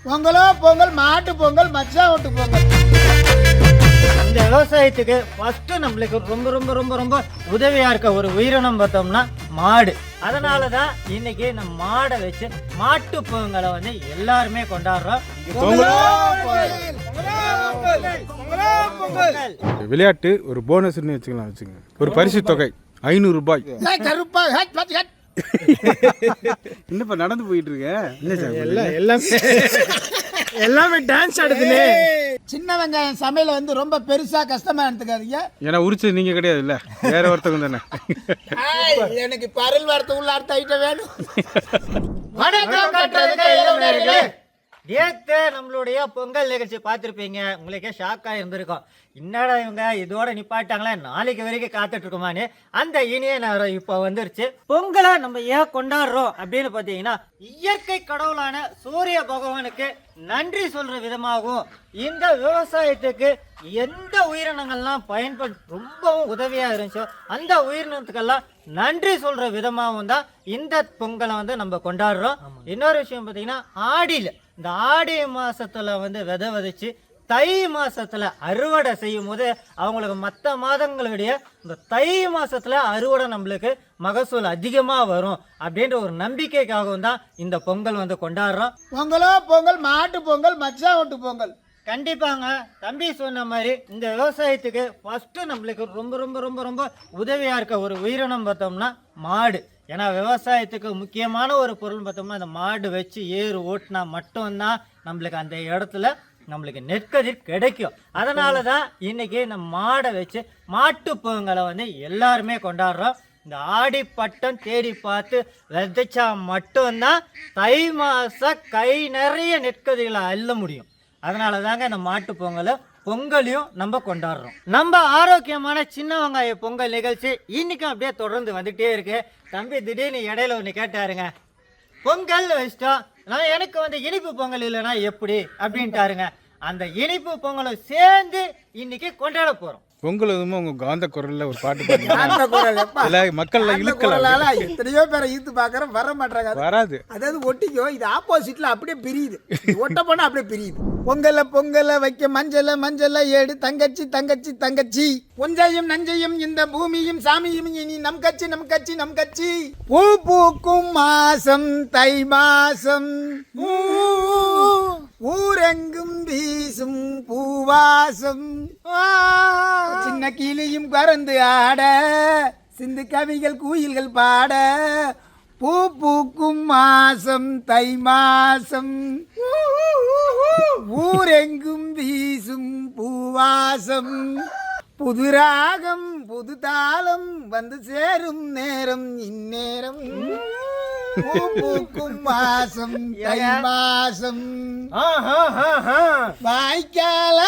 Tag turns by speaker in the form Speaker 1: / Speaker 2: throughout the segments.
Speaker 1: பொங்கலோ பொங்கல், மாட்டு பொங்கல், மச்சான் ஓட்டு பொங்கல்.
Speaker 2: இந்த விவசாயத்துக்கு ஃபர்ஸ்ட் நம்மளுக்கு ரொம்ப ரொம்ப ரொம்ப ரொம்ப உதவியா இருக்க ஒரு உயிரினம் பார்த்தோம்னா மாடு. அதனாலதான் இன்னைக்கு நம்ம மாடை வச்சு மாட்டு பொங்கலை வந்து எல்லாருமே கொண்டாடுறோம்.
Speaker 3: விளையாட்டு ஒரு போனஸ்ன்னு வச்சுங்க. ஒரு பரிசு தொகை 500 ரூபாய். என்னப்பா நடந்து போயிட்டு இருக்க?
Speaker 1: எல்லாமே டான்ஸ் ஆடுதுனே. சின்ன வெங்காயம் சமையல வந்து ரொம்ப பெருசா கஷ்டமா எடுத்துக்காதீங்க.
Speaker 3: ஏன்னா உரிச்சது நீங்க கிடையாது இல்ல, வேற ஒருத்தவங்க தானே.
Speaker 1: எனக்கு பரல் வார்த்தை உள்ள அர்த்த ஐட்டம் வேணும்.
Speaker 2: நேத்து நம்மளுடைய பொங்கல் நிகழ்ச்சி பார்த்துருப்பீங்க. உங்களுக்கே ஷாக்கா இருந்திருக்கும். என்னடா இவங்க இதோட நிப்பாட்டாங்களே, நாளைக்கு வரைக்கும் காத்துட்டு இருக்கோமான்னு. அந்த இனிய நேரம் இப்போ வந்துருச்சு. பொங்கலை நம்ம ஏன் கொண்டாடுறோம் அப்படின்னு பார்த்தீங்கன்னா, இயற்கை கடவுளான சூரிய பகவானுக்கு நன்றி சொல்ற விதமாகவும், இந்த விவசாயத்துக்கு எந்த உயிரினங்கள்லாம் ரொம்பவும் உதவியாக இருந்துச்சோ அந்த உயிரினத்துக்கெல்லாம் நன்றி சொல்ற விதமாகவும் தான் இந்த பொங்கலை வந்து நம்ம கொண்டாடுறோம். இன்னொரு விஷயம் பார்த்தீங்கன்னா, ஆடியில் இந்த ஆடி மாசத்துல வந்து விதை விதைச்சு தை மாசத்துல அறுவடை செய்யும் போது அவங்களுக்கு மற்ற மாதங்களுடைய இந்த தை மாசத்துல அறுவடை நம்மளுக்கு மகசூல் அதிகமா வரும் அப்படின்ற ஒரு நம்பிக்கைக்காகவும் தான் இந்த பொங்கல் வந்து கொண்டாடுறோம்.
Speaker 1: பொங்கலோ பொங்கல், மாட்டு பொங்கல், மச்சான் ஓட்டு பொங்கல்.
Speaker 2: கண்டிப்பாங்க. தம்பி சொன்ன மாதிரி இந்த விவசாயத்துக்கு ஃபர்ஸ்ட் நம்மளுக்கு ரொம்ப ரொம்ப ரொம்ப ரொம்ப உதவியா இருக்க ஒரு உயிரினம் பார்த்தோம்னா மாடு. ஏன்னா விவசாயத்துக்கு முக்கியமான ஒரு பொருள் பார்த்தோம்னா இந்த மாடு வச்சு ஏறு ஓட்டினா மட்டும்தான் நம்மளுக்கு அந்த இடத்துல நம்மளுக்கு நெற்கதிர் கிடைக்கும். அதனால தான் இன்னைக்கு நம்ம மாடை வச்சு மாட்டு பொங்கலை வந்து எல்லாருமே கொண்டாடுறோம். இந்த ஆடி பட்டம் தேடி பார்த்து விதைச்சா மட்டும்தான் தை மாதம் கை நிறைய நெற்கதிர்களை அள்ள முடியும். அதனால தாங்க இந்த மாட்டு பொங்கலையும் நம்ம கொண்டாடுறோம். நம்ம ஆரோக்கியமான சின்ன வெங்காய பொங்கல் நிகழ்ச்சி இன்னைக்கும் அப்படியே தொடர்ந்து வந்துகிட்டே இருக்கு. தம்பி திடீர்னு இடையில ஒன்று கேட்டாருங்க, பொங்கல் வச்சிட்டோம், நான் எனக்கு வந்து இனிப்பு பொங்கல் இல்லைன்னா எப்படி அப்படின்ட்டாருங்க. அந்த இனிப்பு பொங்கலும் சேர்ந்து இன்னைக்கு கொண்டாட போறோம்.
Speaker 3: பொங்கல் எதுவுமே உங்க காந்த குரல்ல ஒரு பாட்டு பாடுங்க. மக்கள் இழுக்கலாம்.
Speaker 1: எத்தனையோ பேரை ஈத்து பாக்குறேன், வர மாட்டாங்க.
Speaker 3: வராது.
Speaker 1: அதாவது ஒட்டிக்கோ, இது ஆப்போசிட்ல அப்படியே பிரியுது. ஒட்ட போனா அப்படியே பிரியுது. பொங்கல வைக்க மஞ்சள ஏடு தங்கச்சி தங்கச்சி தங்கச்சி. ஒஞ்சையும் நஞ்சையும் இந்த பூமியும் சாமியும் இனி நம் கட்சி. பூ பூக்கும் மாசம் தை மாசம், ஊரெங்கும் வீசும் பூவாசம். சின்ன கிளியும் பறந்து ஆட, சிந்து கவிகள் குயில்கள் பாட. பூ பூக்கும் மாசம் தை மாசம், ஊரெங்கும் வீசும் பூவாசம். புது ராகம் புது தாளம் வந்து சேரும் நேரம் இந்நேரம். பூ பூக்கும் மாசம் தை மாசம், வாய்க்காலை.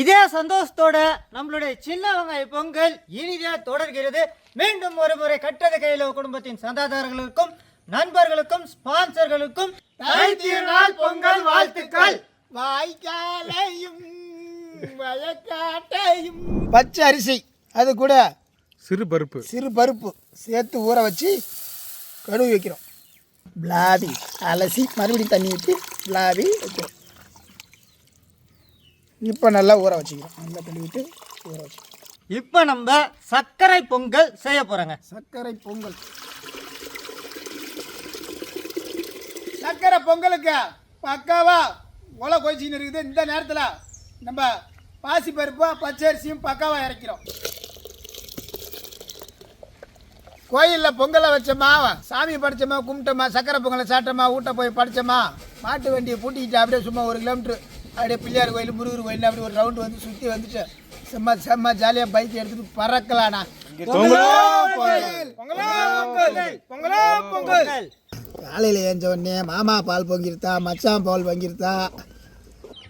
Speaker 2: இதே சந்தோஷத்தோட நம்மளுடைய சின்ன வெங்காய பொங்கல் இனிதே தொடர்கிறது. மீண்டும் ஒரு முறை கட்டத கையில குடும்பத்தின் சந்தாதாரர்களுக்கும் நண்பர்களுக்கும் ஸ்பான்சர்களுக்கும் பொங்கல் வாழ்த்துக்கள்.
Speaker 1: வாய்க்காலையும் வயக்காட்டையும் பச்சை அரிசி, அது கூட சிறு பருப்பு சேர்த்து ஊற வச்சு கழுவி வைக்கிறோம். பிளாவி அலசி மறுபடியும் தண்ணி ஊற்றி பிளாவி வைக்கிறோம். இப்போ நல்லா ஊற வச்சுக்கிறோம். நல்லா கழுவிட்டு ஊற வச்சுக்கிறோம்.
Speaker 2: இப்போ நம்ம சர்க்கரை பொங்கல் செய்ய போகிறோங்க.
Speaker 1: சர்க்கரை பொங்கலுக்கு பக்காவா ஒலை கொதிச்சின்னு இருக்குது. இந்த நேரத்தில் நம்ம பாசி பருப்பு பச்சரிசியும் பக்காவாக இறக்கிறோம். கோயிலில் பொங்கலை வச்சோமா, சாமி படைச்சோமா, கும்பிட்டோமா, சக்கரை பொங்கலை சாப்பிட்டோமா, வீட்டை போய் படைச்சோமா, மாட்டு வண்டியை பூட்டிக்கிட்டு அப்படியே சும்மா 1 கிலோமீட்டர் அப்படியே பிள்ளையார் கோயில் முருகர் கோயில் அப்படி ஒரு ரவுண்டு வந்து சுற்றி வந்துட்டு செம்ம ஜாலியாக பைக் எடுத்துகிட்டு பறக்கலாண்ணா. காலையில் ஏஞ்ச உடனே மாமா பால் பொங்கிருத்தா, மச்சான் பால் பொங்கிருத்தா.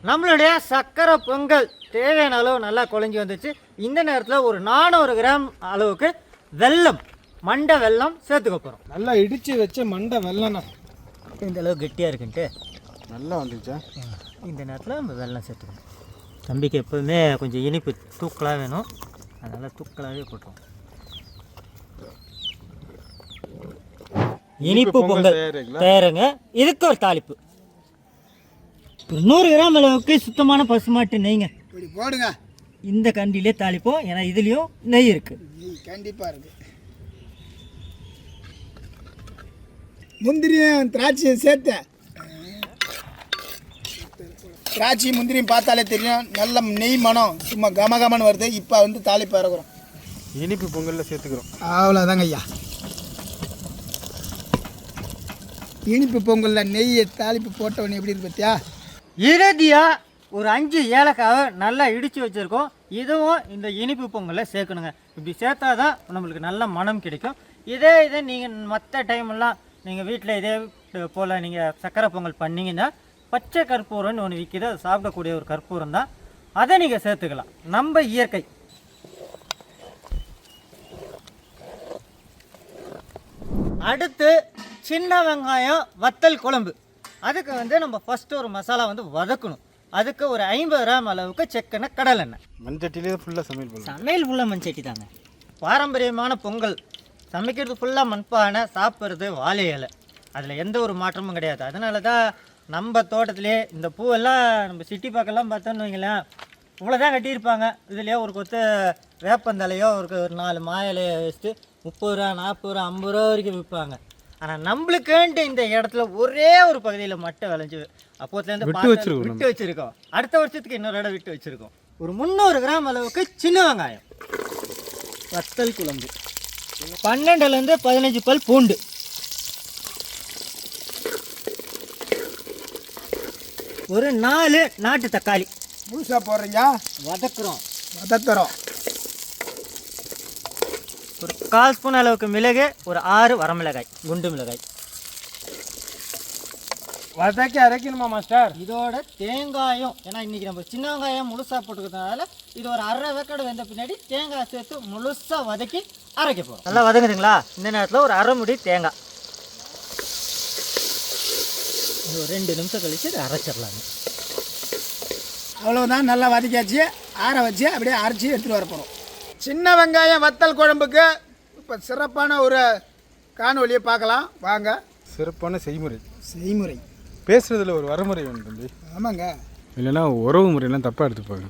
Speaker 2: நம்மளுடைய சக்கரை பொங்கல் தேவையான அளவு நல்லா குழஞ்சி வந்துச்சு. இந்த நேரத்தில் ஒரு 400 கிராம் அளவுக்கு வெல்லம், மண்டை வெல்லம் சேர்த்துக்க போகிறோம்.
Speaker 1: நல்லா இடித்து வச்ச மண்டை வெல்லம்
Speaker 2: இந்த அளவு கெட்டியாக இருக்குன்ட்டு
Speaker 3: நல்லா வந்துச்சா.
Speaker 2: இந்த நேரத்தில் நம்ம வெல்லம் சேர்த்துக்கணும். தம்பிக்கு எப்போதுமே கொஞ்சம் இனிப்பு தூக்கலாக வேணும், அதனால் தூக்கலாகவே போட்டுருவோம். இனிப்பு பொங்கல் தயாருங்க. இதுக்கு ஒரு தாளிப்பு. ஒரு 100 கிராம் அளவுக்கு சுத்தமான பசுமாட்டு நெய்ங்க
Speaker 1: இப்படி போடுங்க.
Speaker 2: இந்த கண்டிலே தாளிப்போம். ஏன்னா இதுலேயும் நெய் இருக்குது.
Speaker 1: நெய் கண்டிப்பாக இருக்குது. முந்திரியும் திராட்சையும் சேர்த்தேன். திராட்சை முந்திரியும் பார்த்தாலே தெரியும், நல்ல நெய் மனம் சும்மா கமகமன்னு வருது. இப்போ வந்து தாளிப்பு இறக்குறோம்.
Speaker 3: இனிப்பு பொங்கலில் சேர்த்துக்கிறோம்.
Speaker 1: அவ்வளோதாங்க ஐயா. இனிப்பு பொங்கலில் நெய்யை தாளிப்பு போட்டவொடனே எப்படி இருக்கு பார்த்தியா?
Speaker 2: இறுதியாக ஒரு 5 ஏலக்காவை நல்லா இடித்து வச்சுருக்கோம். இதுவும் இந்த இனிப்பு பொங்கலில் சேர்க்கணுங்க. இப்படி சேர்த்தா தான் நம்மளுக்கு நல்ல மனம் கிடைக்கும். இதை நீங்கள் மற்ற டைமெல்லாம் நீங்கள் வீட்டில் இதே போல் நீங்கள் சக்கரை பொங்கல் பண்ணிங்கன்னா பச்சை கற்பூரம்னு ஒன்று விற்கிது. அது சாப்பிடக்கூடிய ஒரு கற்பூரம் தான். அதை நீங்கள் சேர்த்துக்கலாம். நம்ம இயற்கை. அடுத்து சின்ன வெங்காயம் வத்தல் குழம்பு. அதுக்கு வந்து நம்ம ஃபஸ்ட்டு ஒரு மசாலா வந்து வதக்கணும். அதுக்கு ஒரு 50 கிராம் அளவுக்கு செக்கெண்ணெய், கடலெண்ணெய்.
Speaker 3: மண்சட்டிலே ஃபுல்லாக சமையல் பண்ணுவோம்.
Speaker 2: சமையல் ஃபுல்லாக மண்சட்டி தாங்க. பாரம்பரியமான பொங்கல் சமைக்கிறது ஃபுல்லாக மண்பானை, சாப்பிட்றது வாழை இலை. அதில் எந்த ஒரு மாற்றமும் கிடையாது. அதனால தான் நம்ம தோட்டத்திலே இந்த பூவெல்லாம் நம்ம சிட்டி பக்கம்லாம் பார்த்தோன்னு வைங்களேன், இவ்வளோ தான் கட்டியிருப்பாங்க. இதுலேயே ஒரு கொத்து வேப்பந்தலையோ ஒரு 4 மா இலையோ வச்சுட்டு 30 ரூபா, 40 ரூபா, 50 ரூபா வரைக்கும் விற்பாங்க. ஆனால் நம்மளுக்குன்ட்டு இந்த இடத்துல ஒரே ஒரு பகுதியில் மட்டும் விளைஞ்சு அப்போத்துலேருந்து விட்டு வச்சுருக்கோம். அடுத்த வருஷத்துக்கு இன்னொரு இடம் விட்டு வச்சுருக்கோம். ஒரு 300 கிராம் அளவுக்கு சின்ன வெங்காயம், வத்தல் குழம்பு, 12லேருந்து 15 பல் பூண்டு, ஒரு 4 நாட்டு தக்காளி.
Speaker 1: முழுசாக போடுறீங்க. வதக்குறோம்.
Speaker 2: ஒரு 1/4 ஸ்பூன் அளவுக்கு மிளகு, ஒரு 6 வரமிளகாய், குண்டு மிளகாய்.
Speaker 1: வதக்கி அரைக்கணுமா மாஸ்டர்?
Speaker 2: இதோட தேங்காயும், ஏன்னா இன்றைக்கி நம்ம சின்ன வெங்காயம் முழுசாக போட்டுக்கிறதுனால இது ஒரு 1/2 வேக்காடு வெந்த பின்னாடி தேங்காய் சேர்த்து முழுசாக வதக்கி அரைக்க போகிறோம். நல்லா வதங்குதுங்களா? இந்த நேரத்தில் ஒரு 1/2 முடி தேங்காய். ஒரு 2 நிமிஷம் கழிச்சு இதை அரைச்சிடலாங்க.
Speaker 1: அவ்வளோதான். நல்லா வதக்கியாச்சு. ஆற வச்சு அப்படியே அரைச்சி எடுத்துகிட்டு வர போகிறோம். சின்ன வெங்காயம் வத்தல் குழம்புக்கு இப்போ சிறப்பான ஒரு காணொலியை பார்க்கலாம் வாங்க.
Speaker 3: சிறப்பான செய்முறை
Speaker 1: பேசுகிறதுல
Speaker 3: ஒரு வரமுறை வேணும் தம்பி.
Speaker 1: ஆமாங்க.
Speaker 3: இல்லைன்னா உறவு முறையெல்லாம் தப்பாக எடுத்துப்பாங்க.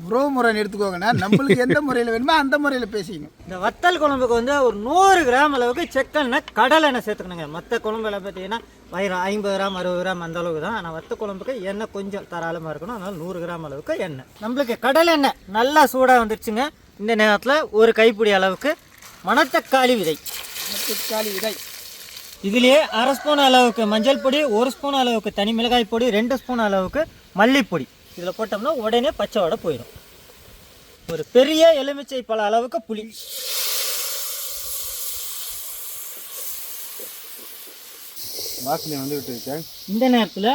Speaker 1: உறவு முறைன்னு எடுத்துக்கோங்கண்ணா. நம்மளுக்கு எந்த முறையில் வேணுமோ அந்த முறையில் பேசிக்கணும்.
Speaker 2: இந்த வத்தல் குழம்புக்கு வந்து ஒரு 100 கிராம் அளவுக்கு செக்கெண்ணெய், கடலெண்ணெய் சேர்த்துக்கணுங்க. மற்ற குழம்புல பார்த்தீங்கன்னா 50 கிராம் 60 கிராம் அந்த அளவுக்கு தான். ஆனால் வத்த குழம்புக்கு எண்ணெய் கொஞ்சம் தாராளமாக இருக்கணும். அதனால் 100 கிராம் அளவுக்கு எண்ணெய். நம்மளுக்கு கடலெண்ணெய் நல்லா சூடாக வந்துருச்சுங்க. இந்த நேரத்தில் ஒரு கைப்பிடி அளவுக்கு மணத்தக்காளி விதை. இதுலேயே 1/2 ஸ்பூன் அளவுக்கு மஞ்சள் பொடி, 1 ஸ்பூன் அளவுக்கு தனி மிளகாய் பொடி, 2 ஸ்பூன் அளவுக்கு மல்லிப்பொடி. இதில் போட்டோம்னா உடனே பச்சை வடை போயிடும். ஒரு பெரிய எலுமிச்சை பழ அளவுக்கு புளி.
Speaker 3: வாசனை வந்து விட்டு
Speaker 2: இந்த நேரத்தில்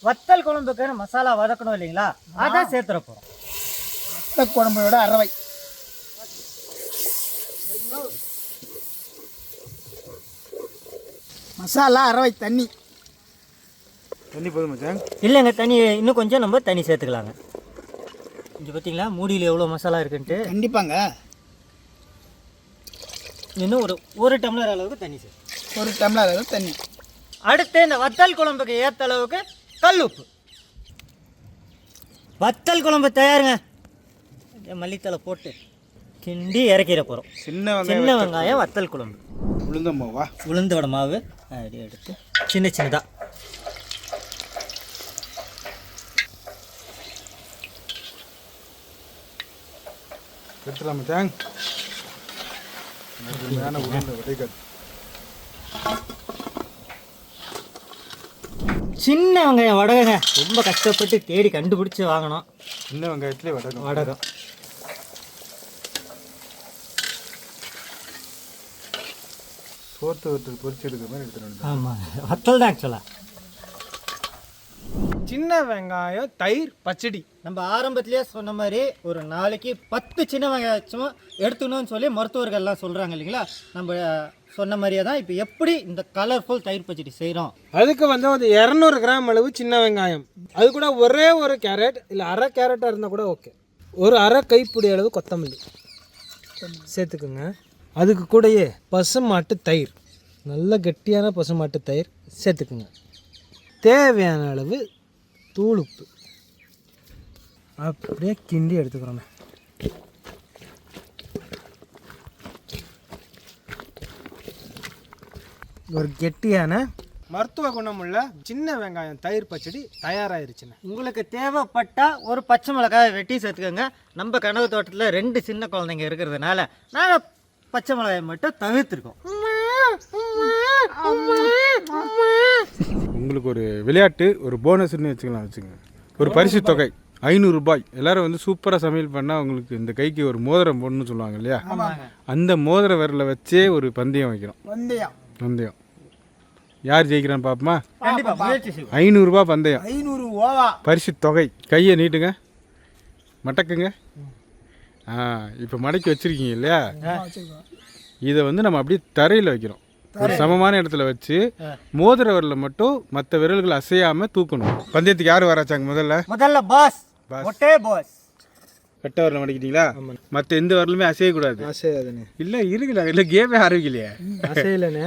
Speaker 2: வத்தல் குழம்புக்கு மசாலா வதக்கணும் இல்லைங்களா, அதை சேர்த்துற போகிறோம்.
Speaker 1: வத்தல் குழம்போட அரவை மசாலா, அரவை தண்ணி
Speaker 3: போதும் மச்சான்?
Speaker 2: இல்லைங்க, தண்ணி இன்னும் கொஞ்சம் நம்ம தண்ணி சேர்த்துக்கலாங்க. இங்கே பார்த்தீங்களா மூடியில் எவ்வளோ மசாலா இருக்குன்ட்டு.
Speaker 1: கண்டிப்பாங்க.
Speaker 2: இன்னும் ஒரு டம்ளர் அளவுக்கு தண்ணி சேர்த்து
Speaker 1: 1 டம்ளர் அளவுக்கு தண்ணி.
Speaker 2: அடுத்து இந்த வத்தல் குழம்புக்கு ஏற்ற அளவுக்கு கல் உப்பு. வத்தல் குழம்பு தயாருங்க. மல்லித்தலை போட்டு கிண்டி இறக்கிற போகிறோம். சின்ன வெங்காயம் வத்தல் குழம்பு. உளுந்தோட மாவு அப்படி எடுத்து சின்னதாக
Speaker 3: எடுத்துலாம் மச்சான்.
Speaker 2: சின்ன வெங்காயம் வடகங்க ரொம்ப கஷ்டப்பட்டு தேடி கண்டுபிடிச்சி வாங்கணும்.
Speaker 3: சின்ன வெங்காயத்துலேயே வடகம். சோத்து வத்தல் பொரிச்சு எடுக்கிற மாதிரி எடுத்துகிட்டு.
Speaker 2: ஆமாம், வத்தல் தான் ஆக்சுவலாக.
Speaker 1: சின்ன வெங்காயம், தயிர், பச்சடி.
Speaker 2: நம்ம ஆரம்பத்திலே சொன்ன மாதிரி ஒரு நாளைக்கு 10 சின்ன வெங்காயச்சும் எடுத்துக்கணும்னு சொல்லி மருத்துவர்கள்லாம் சொல்கிறாங்க இல்லைங்களா. நம்ம சொன்ன மாதிரியே தான் இப்போ எப்படி இந்த கலர்ஃபுல் தயிர் பச்சடி செய்கிறோம்.
Speaker 4: அதுக்கு வந்து ஒரு 200 கிராம் அளவு சின்ன வெங்காயம், அது கூட ஒரே ஒரு கேரட் இல்லை அரை கேரட்டாக இருந்தால் கூட ஓகே. ஒரு அரை கைப்பிடி அளவு கொத்தமல்லி சேர்த்துக்குங்க. அதுக்கு கூடயே பசுமாட்டு தயிர் நல்ல கெட்டியான பசுமாட்டு தயிர் சேர்த்துக்குங்க. தேவையான அளவு தூளுப்பு அப்படியே கிண்டி எடுத்துக்கிறோங்க. ஒரு கெட்டியான மருத்துவ குணமுள்ள சின்ன வெங்காயம் தயிர் பச்சடி தயாராகிருச்சுண்ணே.
Speaker 2: உங்களுக்கு தேவைப்பட்டா ஒரு பச்சை மிளகாய் வெட்டி சேர்த்துக்கோங்க. நம்ம கனவு தோட்டத்தில் 2 சின்ன குழந்தைங்க இருக்கிறதுனால நாங்கள் பச்சை மிளகாயை மட்டும் தவிர்த்துருக்கோம்.
Speaker 3: உங்களுக்கு ஒரு விளையாட்டு, ஒரு போனஸ்ன்னு வச்சுங்க. ஒரு பரிசு தொகை 500 ரூபாய். எல்லாரும் வந்து சூப்பராக சமையல் பண்ணால் உங்களுக்கு இந்த கைக்கு ஒரு மோதிரம் போடணும்னு சொல்லுவாங்க இல்லையா, அந்த மோதிர விரலை வச்சே ஒரு பந்தயம் வைக்கிறோம். பந்தயம் யார் ஜெயிக்கிறான்னு பார்ப்போமா? 500 ரூபாய் பந்தயம்,
Speaker 1: 500 ஓவா
Speaker 3: பரிசு தொகை. கையை நீட்டுங்க, மடக்குங்க. இப்போ மடக்கி வச்சிருக்கீங்க இல்லையா, இதை வந்து நம்ம அப்படியே தரையில் வைக்கிறோம். ஒரு சமமான இடத்துல வச்சு மோதிர விரலை மட்டும் மற்ற விரல்கள் அசையாம தூக்கணும். பந்தயத்துக்கு யார் வராச்சாங்க? முதல்ல
Speaker 2: பாஸ். ஒட்டே பாஸ்.
Speaker 3: கட்ட விரலை மடக்கிட்டீங்களா? மற்ற எந்த விரலுமே அசையக்கூடாது.
Speaker 4: அசையாதுண்ணே.
Speaker 3: இல்லை இருக்குல்ல, இல்லை கேமே ஆரம்பிக்கலையே.
Speaker 4: அசையலைண்ணே.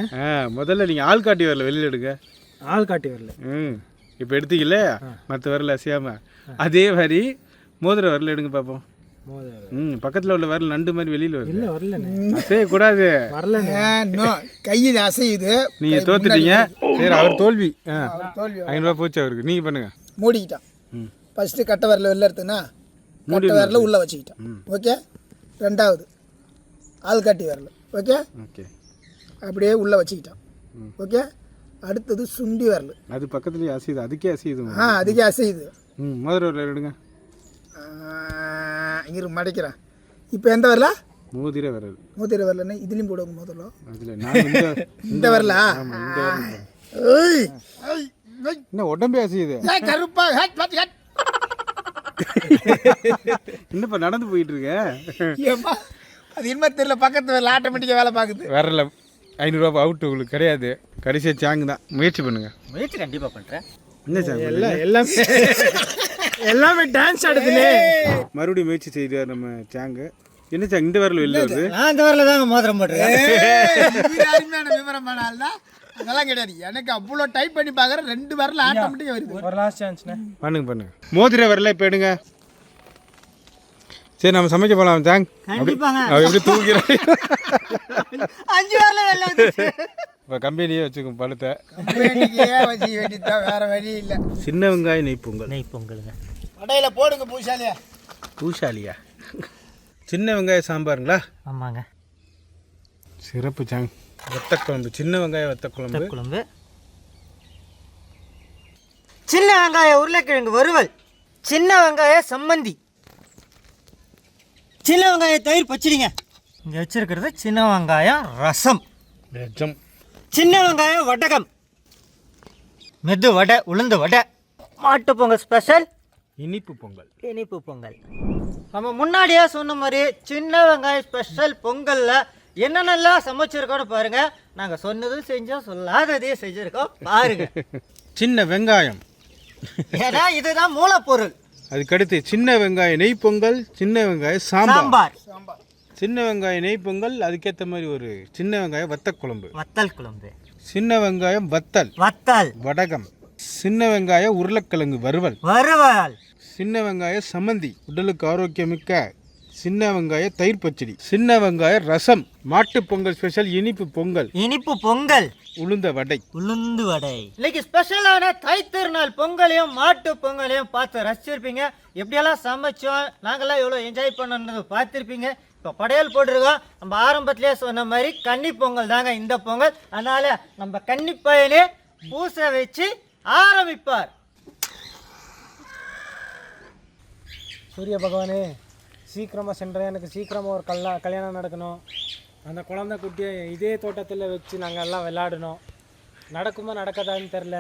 Speaker 3: முதல்ல நீங்கள் ஆள்காட்டி விரலை வெளியில் எடுங்க.
Speaker 4: ஆள்காட்டி வரல.
Speaker 3: இப்போ எடுத்தீங்கல்ல, மற்ற விரல் அசையாம அதே மாதிரி மோதிர விரல் எடுங்க பார்ப்போம். பக்கத்தில் உள்ள விரல் நண்டு மாதிரி வெளியில் வருது.
Speaker 4: இல்லை வரலண்ணே.
Speaker 3: அசையக்கூடாது.
Speaker 4: வரலண்ணே.
Speaker 1: கையில் அசையுது.
Speaker 3: நீங்கள் தோத்துட்டீங்க. சரி, அவர் தோல்வி. 500 ரூபா போச்சு அவருக்கு. நீங்கள் பண்ணுங்க.
Speaker 1: மூடிக்கிட்டான். ஃபஸ்ட்டு கட்டை வரல வெளில எடுத்துன்னா கட்டை வரல உள்ளே வச்சுக்கிட்டான். ஓகே. ரெண்டாவது ஆள்காட்டி வரல. ஓகே. அப்படியே உள்ளே வச்சுக்கிட்டான். ஓகே. அடுத்தது சுண்டி வரல.
Speaker 3: அது பக்கத்துலேயே அசையுது. அதுக்கே அசையுது.
Speaker 1: அதுக்கே அசையுது.
Speaker 3: மோதிர விரல் எடுங்க.
Speaker 1: இங்கே மடைக்கிறேன். இப்போ எந்த வரல?
Speaker 3: மோதிர விரல்.
Speaker 1: மோதிர வரலன்னு இதுலேயும் போடுவாங்க முதல்ல.
Speaker 3: அதில்
Speaker 1: இந்த வரலா?
Speaker 3: என்ன உடம்பே அசையுது?
Speaker 1: கருப்பா
Speaker 3: என்னப்பா நடந்து போயிட்டு இருக்க?
Speaker 1: அது இனிமே தெரியல. பக்கத்து வரல ஆட்டோமேட்டிக்காக வேலை பார்க்குது.
Speaker 3: வரல 500 ரூபா அவுட் உங்களுக்கு கிடையாது. கடைசியாக சாங்கு தான். முயற்சி பண்ணுங்க.
Speaker 2: முயற்சி கண்டிப்பாக பண்ணுறேன்.
Speaker 3: என்ன சாங்?
Speaker 4: எல்லாமே டான்ஸ் ஆடுதுனே.
Speaker 3: மறுபடியும் முயற்சி செய்தார் நம்ம சாங்கு. என்ன சாங் இந்த வரல வெளில வருது?
Speaker 2: நான் இந்த வரல தாங்க மோதிரம் போட்டுருக்கேன்.
Speaker 1: அருமையான விவரம் பண்ணால்தான் அதெல்லாம் கிடையாது. எனக்கு அவ்வளோ டைப் பண்ணி பார்க்குறேன். 2 வரல ஆட்டோமேட்டிக்காக வருது.
Speaker 4: ஒரு லாஸ்ட் சான்ஸ்ண்ணே.
Speaker 3: பண்ணுங்க. மோதிர வரல இப்போ எடுங்க. சரி, நம்ம சமைக்க போகலாம். சாங் அவ எப்படி தூங்கிறேன்.
Speaker 2: 5 வரல வெளில வந்துச்சு.
Speaker 3: இப்போ கம்பெனியே வச்சுக்கோங்க பழுத்தை.
Speaker 1: வச்சு வேண்டித்தான், வேற வழி இல்லை.
Speaker 3: சின்ன வெங்காயம் நெய் பொங்கலுங்க.
Speaker 1: கடையில் போடுங்க பூசாலியா.
Speaker 3: பூசாலியா? சின்ன வெங்காய சாம்பாருங்களா?
Speaker 2: ஆமாங்க.
Speaker 3: சிறப்பு சாங். வத்தக்குழம்பு, சின்ன வெங்காய வத்தக்குழம்பு.
Speaker 2: சின்ன வெங்காய உருளைக்கிழங்கு வறுவல். சின்ன வெங்காய சம்மந்தி. சின்ன வெங்காய தயிர் பச்சடிங்க. இங்கே வச்சிருக்கிறது சின்ன வெங்காயம் ரசம். சின்ன வெங்காயம் வடகம். மெது வடை, உளுந்து வடை. மாட்டு பொங்கல் ஸ்பெஷல்
Speaker 3: இனிப்பு பொங்கல்.
Speaker 2: நம்ம முன்னாடியே சொன்ன மாதிரி சின்ன வெங்காயம் ஸ்பெஷல் பொங்கலில் என்னென்னலாம் சமைச்சிருக்கோன்னு பாருங்க. நாங்கள் சொன்னதும் செஞ்சோம், சொல்லாததையும் செஞ்சுருக்கோம் பாருங்க.
Speaker 3: சின்ன வெங்காயம்,
Speaker 2: ஏன்னா இதுதான் மூலப்பொருள்.
Speaker 3: அதுக்கடுத்து சின்ன வெங்காய நெய் பொங்கல், சின்ன வெங்காய சாம்பார், சின்ன வெங்காய நெய் பொங்கல். அதுக்கேற்ற மாதிரி ஒரு சின்ன வெங்காய வத்தல் குழம்பு, சின்ன வெங்காயம் வத்தல் வடகம், சின்ன வெங்காய உருளைக்கிழங்கு வறுவல், சின்ன வெங்காய சம்மந்தி, உடலுக்கு ஆரோக்கியமிக்க சின்ன வெங்காய தயிர் பச்சடி, சின்ன வெங்காய ரசம், மாட்டு பொங்கல் ஸ்பெஷல் இனிப்பு பொங்கல், உளுந்து வடை. இன்னைக்கு ஸ்பெஷலான தை திருநாள் பொங்கலையும் மாட்டு பொங்கலையும் பார்த்து ரசிச்சிருப்பீங்க. எப்படியெல்லாம் சமைச்சோம், நாங்களாம் எவ்வளோ என்ஜாய் பண்ணது பார்த்துருப்பீங்க. இப்போ படையல் போட்டிருக்கோம். நம்ம ஆரம்பத்திலே சொன்ன மாதிரி கன்னி பொங்கல் தாங்க இந்த பொங்கல். அதனால நம்ம கன்னி பையனே பூசை வச்சு ஆரம்பிப்பார்.
Speaker 4: சூரிய பகவானே, சீக்கிரமாக சென்றேன். எனக்கு சீக்கிரமாக ஒரு கல்யாணம் நடக்கணும். அந்த குழந்தை குட்டியை இதே தோட்டத்தில் வச்சு நாங்கள் எல்லாம் விளையாடணும். நடக்குமா நடக்காதான்னு தெரில.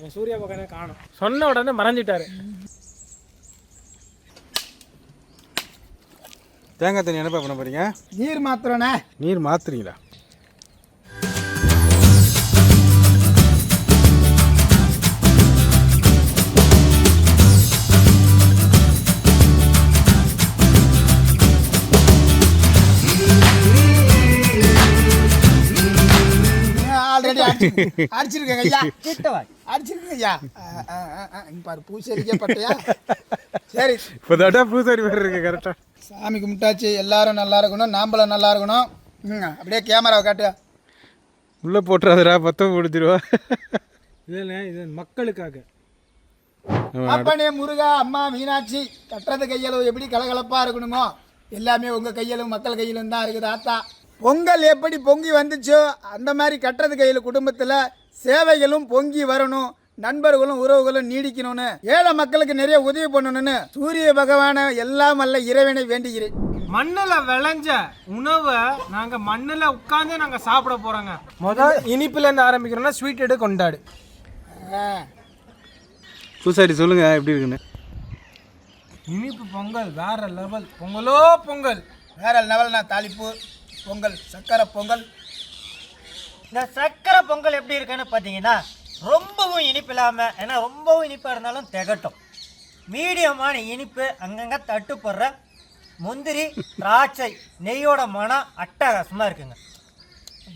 Speaker 4: என் சூரிய பகவானே காணும். சொன்ன உடனே மறைஞ்சிட்டாரு.
Speaker 3: தேங்காய் தண்ணி என்னப்பா பண்ண போறீங்க?
Speaker 1: நீர் மாத்திரண்ணே.
Speaker 3: நீர் மாத்துறீங்களா?
Speaker 1: அடிச்சிருக்கேங்க ஐயா,
Speaker 2: கிட்ட வா.
Speaker 1: அடிச்சிருக்கேங்க ஐயா. இங்க பாரு பூசரிக்கே பட்டையா. சரி,
Speaker 3: இப்போ தாட்டா பூசாரி வேறு இருக்கு கரெக்டாக.
Speaker 1: சாமி கும்பிட்டாச்சு, எல்லாரும் நல்லா இருக்கணும், நாம்பளும் நல்லா இருக்கணும். அப்படியே கேமராவை காட்டு.
Speaker 3: உள்ளே போட்டுறாதரா, பத்தம் கொடுத்துருவா.
Speaker 4: இல்லைண்ணே, இது மக்களுக்காக.
Speaker 1: அப்பனே முருகா, அம்மா மீனாட்சி, கட்டுறது கையளவு எப்படி கலகலப்பா இருக்கணுமோ எல்லாமே உங்க கையிலும் மக்கள் கையிலும் தான் இருக்குது. ஆத்தா, பொங்கல் எப்படி பொங்கி வந்துச்சோ அந்த மாதிரி கட்டுறது கையில் குடும்பத்தில் சேவைகளும் பொங்கி வரணும், நண்பர்களும் உறவுகளும் நீடிக்கணும்னு, ஏழை மக்களுக்கு நிறைய உதவி பண்ணணும்னு சூரிய பகவான எல்லாம் அல்ல இறைவனை வேண்டுகிறேன்.
Speaker 4: மண்ணில் விளைஞ்ச உணவை நாங்கள் மண்ணில் உட்காந்து நாங்கள் சாப்பிட போகிறோங்க. முதல் இனிப்புலேருந்து ஆரம்பிக்கிறோன்னா ஸ்வீட் எடு கொண்டாடு.
Speaker 3: பூசாரி சொல்லுங்க எப்படி இருக்குன்னு.
Speaker 4: இனிப்பு பொங்கல் வேற லெவல். பொங்கலோ பொங்கல்.
Speaker 1: வேற லெவல்னா தாளிப்பு பொங்கல், சக்கரை பொங்கல்.
Speaker 2: இந்த சக்கரை பொங்கல் எப்படி இருக்குன்னு பார்த்தீங்கன்னா ரொம்பவும் இனிப்பு இல்லாமல், ஏன்னா ரொம்பவும் இனிப்பாக இருந்தாலும் திகட்டும், மீடியமான இனிப்பு, அங்கங்கே தட்டுப்படுற முந்திரி திராட்சை நெய்யோட மனம் அட்டகாசமாக இருக்குங்க.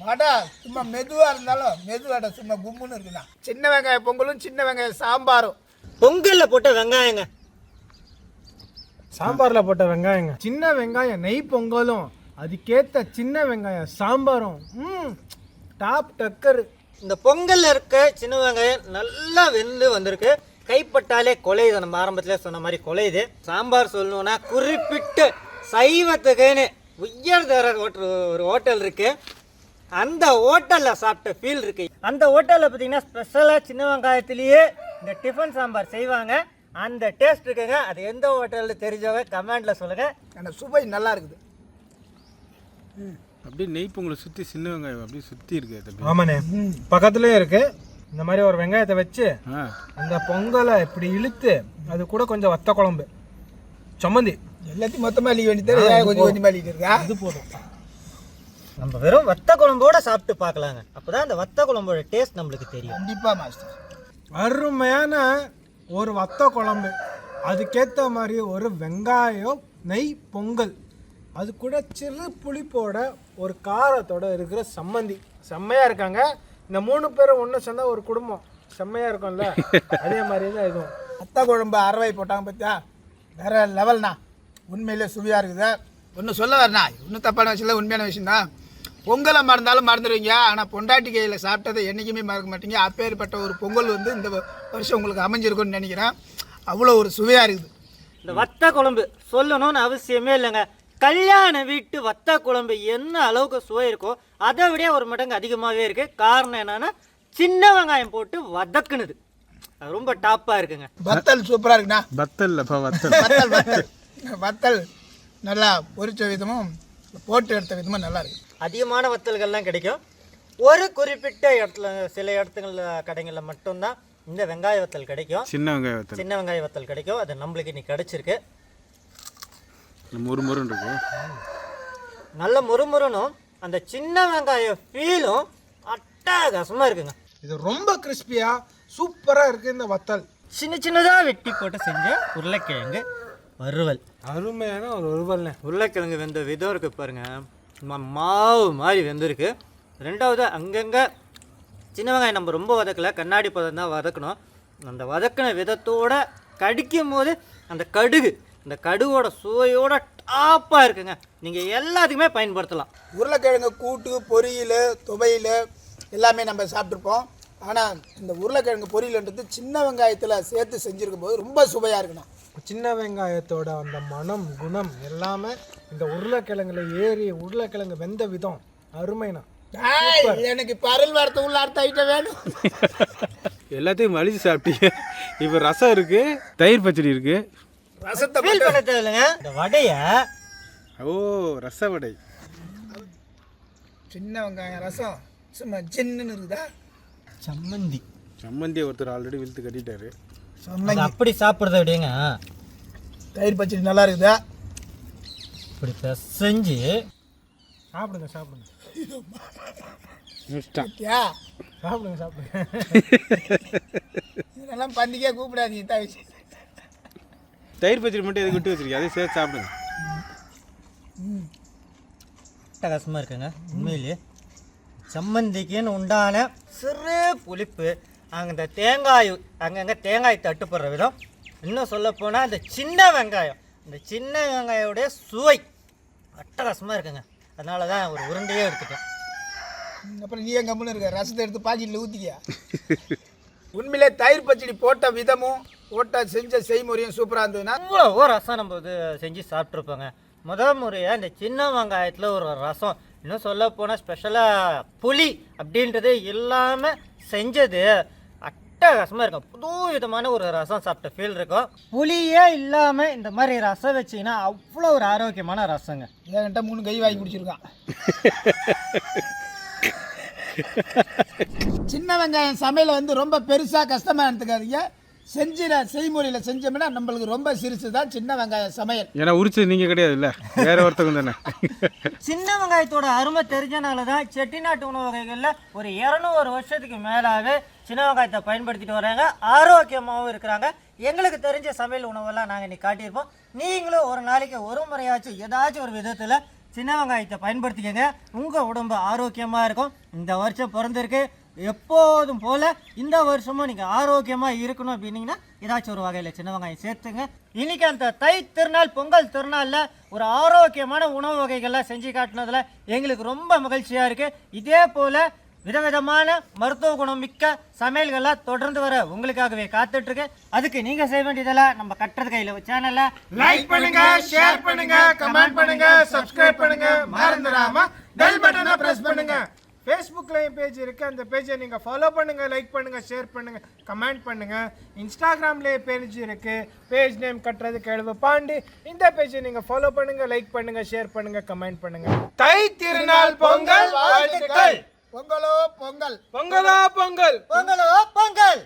Speaker 1: வடை சும்மா மெதுவாக இருந்தாலும் மெது வடை சும்மா கும்முன்னு இருக்குண்ணா. சின்ன வெங்காய பொங்கலும் சின்ன வெங்காய சாம்பாரும்.
Speaker 2: பொங்கலில் போட்ட வெங்காயங்க,
Speaker 4: சாம்பாரில் போட்ட வெங்காயங்க, சின்ன வெங்காயம் நெய் பொங்கலும் அதுக்கேற்ற சின்ன வெங்காயம் சாம்பாரும் டாப் டக்கரு.
Speaker 2: இந்த பொங்கலில் இருக்க சின்ன வெங்காயம் நல்லா வெந்து வந்திருக்கு, கைப்பட்டாலே கொலையுது. நம்ம ஆரம்பத்தில் சொன்ன மாதிரி கொலையுது. சாம்பார் சொல்லணுன்னா குறிப்பிட்டு சைவத்துக்குன்னு உயர்தர ஒரு ஹோட்டல் இருக்கு, அந்த ஹோட்டலில் சாப்பிட்ட ஃபீல் இருக்கு. அந்த ஹோட்டலில் பார்த்தீங்கன்னா ஸ்பெஷலாக சின்ன வெங்காயத்திலேயே இந்த டிஃபன் சாம்பார் செய்வாங்க, அந்த டேஸ்ட் இருக்குங்க. அது எந்த ஹோட்டலில் தெரிஞ்சவங்க கமெண்டில் சொல்லுங்கள்.
Speaker 1: அந்த சுவை நல்லா இருக்குது.
Speaker 3: அப்படியே நெய் பொங்கலை சுற்றி சின்ன வெங்காயம் அப்படியே சுற்றி இருக்கு தம்பி.
Speaker 4: ஆமாண்ணே, பக்கத்துலேயும் இருக்கு. இந்த மாதிரி ஒரு வெங்காயத்தை வச்சு
Speaker 3: ஆ,
Speaker 4: அந்த பொங்கலை இப்படி இழுத்து அது கூட கொஞ்சம் வத்த குழம்பு சம்மந்தி
Speaker 1: எல்லாத்தையும் மொத்தமாக அள்ளிக்க வேண்டியது, கொஞ்சம் கொஞ்சமாக அள்ளிட்டு இருக்கா.
Speaker 4: இது போதும்.
Speaker 2: நம்ம வெறும் வத்த குழம்போட சாப்பிட்டு பார்க்கலாங்க, அப்போதான் அந்த வத்த குழம்போட டேஸ்ட் நம்மளுக்கு தெரியும்.
Speaker 1: கண்டிப்பாக மாஸ்டர்.
Speaker 4: அருமையான ஒரு வத்த குழம்பு, அதுக்கேற்ற மாதிரி ஒரு வெங்காயம் நெய் பொங்கல், அது கூட சிறு புளிப்போட ஒரு காரத்தோட இருக்கிற சம்மந்தி செம்மையாக இருக்காங்க. இந்த 3 பேரும் ஒன்று சேர்ந்தா ஒரு குடும்பம் செம்மையாக இருக்கும்ல, அதே மாதிரி தான் இதுவும்.
Speaker 1: அத்தை குழம்பு அரவை போட்டாங்க பார்த்தியா, வேற லெவல்ண்ணா. உண்மையிலே சுவையாக இருக்குது. ஒன்று சொல்ல வரண்ணா, இன்னும் தப்பான விஷயம் இல்லை, உண்மையான விஷயம் தான். பொங்கலை மறந்தாலும் மறந்துடுவீங்க, ஆனால் பொண்டாட்டி கையில் சாப்பிட்டதை என்றைக்குமே மறக்க மாட்டீங்க. அப்பேற்பட்ட ஒரு பொங்கல் வந்து இந்த வருஷம் உங்களுக்கு அமைஞ்சிருக்கும்னு நினைக்கிறேன். அவ்வளோ ஒரு சுவையாக இருக்குது.
Speaker 2: இந்த வத்த குழம்பு சொல்லணும்னு அவசியமே இல்லைங்க. கல்யாண வீட்டு வத்த குழம்பு என்ன அளவுக்கு சுவை இருக்கோ அதை விட ஒரு மடங்கு அதிகமாகவே இருக்குது. காரணம் என்னன்னா சின்ன வெங்காயம் போட்டு வதக்குனது, அது ரொம்ப டாப்பாக இருக்குங்க.
Speaker 1: வத்தல் சூப்பராக இருக்குண்ணா.
Speaker 3: வத்தல் இல்லைப்பா, வத்தல்.
Speaker 1: வத்தல் வத்தல் வத்தல் நல்லா பொரிச்ச விதமும் போட்டு எடுத்த விதமும் நல்லா இருக்கு.
Speaker 2: அதிகமான வத்தல்கள்லாம் கிடைக்கும். ஒரு குறிப்பிட்ட இடத்துல, சில இடத்துங்களில் கடைகளில் மட்டும்தான் இந்த வெங்காய வத்தல் கிடைக்கும்,
Speaker 3: சின்ன வெங்காய வத்தல்,
Speaker 2: சின்ன வெங்காய வத்தல் கிடைக்கும். அது நம்மளுக்கு இன்னைக்கு கிடைச்சிருக்கு.
Speaker 3: முறுமுறுன்னு இருக்கும்,
Speaker 2: நல்ல முறுமுறுனும் அந்த சின்ன வெங்காய ஃபீலும் அட்டகாசமாக இருக்குங்க.
Speaker 4: இது ரொம்ப கிறிஸ்பியாக சூப்பராக இருக்குது. இந்த வத்தல்
Speaker 2: சின்ன சின்னதாக வெட்டி போட்டு செஞ்ச உருளைக்கிழங்கு வறுவல்,
Speaker 4: அருமையான ஒரு வறுவல்ண்ணே.
Speaker 2: உருளைக்கிழங்கு வெந்த விதம் இருக்குது பாருங்க, மாவு மாதிரி வெந்திருக்கு. ரெண்டாவது அங்கங்கே சின்ன வெங்காயம் நம்ம ரொம்ப வதக்கலை, கண்ணாடி பதம் தான் வதக்கணும். அந்த வதக்கின விதத்தோட கடிக்கும் போது அந்த கடுகு, இந்த கடுகோட சுவையோட டாப்பாக இருக்குங்க. நீங்கள் எல்லாத்துக்குமே பயன்படுத்தலாம்.
Speaker 1: உருளைக்கிழங்கு கூட்டு, பொரியல், துவையல் எல்லாமே நம்ம சாப்பிட்ருப்போம். ஆனால் இந்த உருளைக்கிழங்கு பொரியல்ன்றது சின்ன வெங்காயத்தில் சேர்த்து செஞ்சுருக்கும் போது ரொம்ப சுவையாக இருக்குண்ணா.
Speaker 4: சின்ன வெங்காயத்தோட அந்த மனம் குணம் எல்லாமே இந்த உருளைக்கிழங்குல ஏறி உருளைக்கிழங்கு வெந்த விதம் அருமைண்ணா.
Speaker 1: எனக்கு பரல் வார்த்தை உள்ள அர்த்தம் ஐட்டம் வேணும்.
Speaker 3: எல்லாத்தையும் வலிச்சு சாப்பிட்டீங்க. இப்போ ரசம் இருக்கு, தயிர் பச்சடி இருக்கு.
Speaker 1: ரசத்தை
Speaker 2: ஃபீல் பண்ண தேவையில்லைங்க. இந்த வடையை,
Speaker 3: ஓ ரச வடை,
Speaker 1: சின்ன வெங்காயம் ரசம் சும்மா சின்னுன்னு இருக்குதா.
Speaker 2: சம்மந்தி,
Speaker 3: சம்மந்தியை ஒருத்தர் ஆல்ரெடி விழுத்து கட்டிட்டாரு.
Speaker 2: அது அப்படி சாப்பிட்றத விடங்க,
Speaker 1: தயிர் பச்சடி நல்லா இருக்குதா.
Speaker 2: இப்படி பிசைஞ்சு
Speaker 4: சாப்பிடுங்க சாப்பிடுங்க
Speaker 1: யா
Speaker 4: சாப்பிடுங்க சாப்பிடுங்க.
Speaker 1: இதெல்லாம் பண்டிகையாக கூப்பிடாதீங்க தவிச்சு.
Speaker 3: தயிர் பச்சடி மட்டும் எதுக்கு விட்டு வச்சிருக்கீங்க, அதே சேர்த்து சாப்பிடுங்க.
Speaker 2: அட்டகாசமாக இருக்குங்க உண்மையிலேயே. சம்மந்திக்குன்னு உண்டான சிறு புளிப்பு, அந்த தேங்காய் அங்கங்கே தேங்காய் தட்டுப்படுற விதம், இன்னும் சொல்லப்போனால் இந்த சின்ன வெங்காயம், இந்த சின்ன வெங்காயோடைய சுவை அட்டகாசமாக இருக்குங்க. அதனால தான் ஒரு உருண்டையே எடுத்துட்டேன்.
Speaker 1: அப்புறம் நீ என் கம்முன்னு இருக்க, ரசத்தை எடுத்து பாக்கெட்டில் ஊற்றிக்கியா. உண்மையிலே தயிர் பச்சடி போட்ட விதமும் செஞ்ச செய்முறையும் சூப்பராக இருந்ததுன்னா
Speaker 2: இவ்வளோ ரசம் நம்ம இது செஞ்சு சாப்பிட்ருப்போங்க. முதல் முறையாக இந்த சின்ன வெங்காயத்தில் ஒரு ரசம், இன்னும் சொல்ல போனால் ஸ்பெஷலாக புளி அப்படின்றது இல்லாமல் செஞ்சது அட்டகாசமாக இருக்கும். புது விதமான ஒரு ரசம் சாப்பிட்ட ஃபீல் இருக்கும். புளியே இல்லாமல் இந்த மாதிரி ரசம் வச்சிங்கன்னா அவ்வளோ ஒரு ஆரோக்கியமான ரசங்க.
Speaker 1: என்கிட்ட 3 கை வாங்கி குடிச்சிருக்கான். சின்ன வெங்காயம் சமையல் வந்து ரொம்ப பெருசாக கஷ்டமாக எடுத்துக்காதீங்க. செய்முறையில் செஞ்சோம்னா நம்மளுக்கு ரொம்ப சிறுசு தான் சின்ன வெங்காயம் சமையல்.
Speaker 3: ஏன்னா உரிச்சது நீங்கள் கிடையாது இல்லை, வேற ஒருத்தவங்க தானே.
Speaker 2: சின்ன வெங்காயத்தோட அருமை தெரிஞ்சனால தான் செட்டிநாட்டு உணவு வகைகளில் ஒரு 200 வருஷத்துக்கு மேலாகவே சின்ன வெங்காயத்தை பயன்படுத்திட்டு வராங்க, ஆரோக்கியமாகவும் இருக்கிறாங்க. எங்களுக்கு தெரிஞ்ச சமையல் உணவெல்லாம் நாங்கள் இன்னைக்கு காட்டியிருப்போம். நீங்களும் ஒரு நாளைக்கு ஒரு முறையாச்சும் ஏதாச்சும் ஒரு விதத்தில் சின்ன வெங்காயத்தை பயன்படுத்திக்கங்க. உங்கள் உடம்பு ஆரோக்கியமாக இருக்கும். இந்த வருஷம் பிறந்திருக்கு, எப்போதும் போல் இந்த வருஷமும் நீங்கள் ஆரோக்கியமாக இருக்கணும் அப்படின்னீங்கன்னா ஏதாச்சும் ஒரு வகையில் சின்ன வெங்காயம் சேர்த்துங்க. இன்றைக்கி அந்த தை திருநாள் பொங்கல் திருநாளில் ஒரு ஆரோக்கியமான உணவு வகைகள்லாம் செஞ்சு காட்டினதில் எங்களுக்கு ரொம்ப மகிழ்ச்சியாக இருக்குது. இதே போல் விதவிதமான மருத்துவ குணம் மிக்க சமையல்கள்லாம் தொடர்ந்து வர உங்களுக்காகவே காத்துட்ருக்கு. அதுக்கு நீங்கள் செய்ய வேண்டியதெல்லாம் நம்ம கட்டுறது கையில் சேனலில்
Speaker 1: லைக் பண்ணுங்க, ஷேர் பண்ணுங்க, கமெண்ட் பண்ணுங்க, சப்ஸ்கிரைப் பண்ணுங்க, மறந்துடாம பெல் பட்டனை பிரஸ் பண்ணுங்க.
Speaker 4: ஃபேஸ்புக்லேயும் பேஜ் இருக்குது, அந்த பேஜை நீங்கள் ஃபாலோ பண்ணுங்கள், லைக் பண்ணுங்கள், ஷேர் பண்ணுங்கள், கமெண்ட் பண்ணுங்கள். இன்ஸ்டாகிராம்லேயே பேஜ் இருக்குது, பேஜ் நேம் கட்டுறது கேள்வி பாண்டி. இந்த பேஜை நீங்கள் ஃபாலோ பண்ணுங்கள், லைக் பண்ணுங்கள், ஷேர் பண்ணுங்கள், கமெண்ட் பண்ணுங்கள்.
Speaker 1: தை திருநாள் பொங்கல் வாழ்த்துக்கள். பொங்கலோ பொங்கல்,
Speaker 4: பொங்கலோ பொங்கல்,
Speaker 2: பொங்கலோ பொங்கல்.